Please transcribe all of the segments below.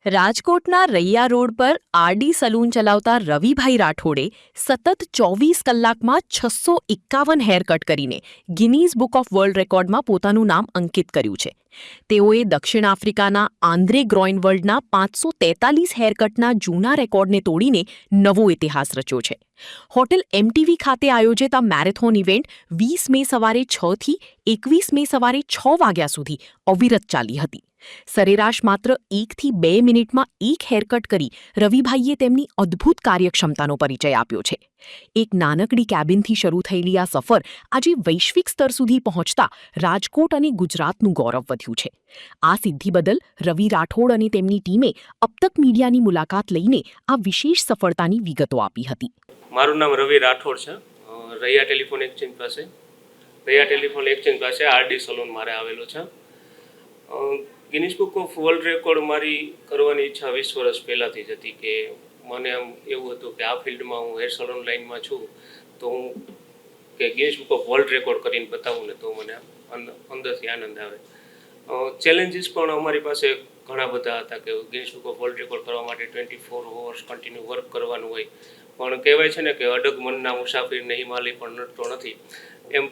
રાજકોટના રૈયા રોડ પર RD salon ચલાવતા રવિભાઈ રાઠોડે સતત 24 કલાકમાં 651 હેરકટ કરીને ગિનીઝ બુક ઓફ વર્લ્ડ રેકોર્ડમાં પોતાનું નામ અંકિત કર્યું છે. તેઓએ દક્ષિણ આફ્રિકાના આંદ્રે ગ્રોઇનવર્લ્ડના 543 હેરકટના જૂના રેકોર્ડને તોડીને નવો ઇતિહાસ રચ્યો છે. હોટેલ એમટીવી ખાતે આયોજિત આ મેરેથોન ઇવેન્ટ 20 મે સવારે 6 થી 21 મે સવારે 6 વાગ્યા સુધી અવિરત ચાલી હતી. સરેરાશ માત્ર 1 થી 2 મિનિટમાં એક હેરકટ કરી રવિભાઈએ તેમની અદ્ભુત કાર્યક્ષમતાનો પરિચય આપ્યો છે. એક નાનકડી કેબિનથી શરૂ થયેલી આ સફર આજે વૈશ્વિક સ્તર સુધી પહોંચતા રાજકોટ અને ગુજરાતનું ગૌરવ વધ્યું છે. આ સિદ્ધિ બદલ રવિ રાઠોડ અને તેમની ટીમે અબતક મીડિયાની મુલાકાત લઈને આ વિશેષ સફળતાની વિગતો આપી હતી. મારું નામ રવિ રાઠોડ છે. રૈયા ટેલિફોન એક્સચેન્જ પાસે આરડી સલૂન મારે આવેલો છે. Guinness book of world record મારી કરવાની ઈચ્છા 20 વર્ષ પહેલાંથી જ હતી કે મને આમ એવું હતું કે આ ફિલ્ડમાં હું હેર સલૂન લાઇનમાં છું તો હું કે Guinness book of world record કરીને બતાવું ને તો મને અંદરથી આનંદ આવે. ચેલેન્જીસ પણ અમારી પાસે ઘણા બધા હતા કે Guinness book of world record કરવા માટે 24 અવર્સ કન્ટિન્યુ વર્ક કરવાનું હોય, પણ કહેવાય છે ને કે અડગ મનના મુસાફરીને હિમાલય પણ નડતો નથી. એમ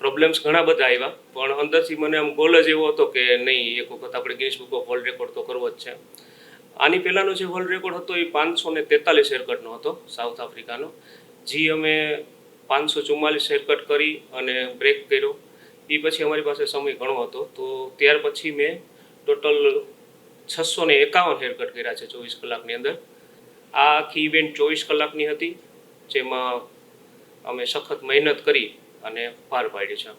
પ્રોબ્લેમ્સ ઘણા બધા આવ્યા, પણ અંદરથી મને આમ ગોલ જ એવો હતો કે નહીં, એક વખત આપણે Guinness book of world record તો કરવો જ છે. આની પહેલાંનો જે વર્લ્ડ રેકોર્ડ હતો એ 543 હેરકટનો હતો, સાઉથ આફ્રિકાનો. જે અમે 544 હેરકટ કરી અને બ્રેક કર્યો. એ પછી અમારી પાસે સમય ઘણો હતો, તો ત્યાર પછી મેં ટોટલ 651 હેરકટ કર્યા છે 24 કલાકની અંદર. આ આખી ઇવેન્ટ 24 કલાકની હતી, જેમાં અમે સખત મહેનત કરી અને પાર પાડી છે.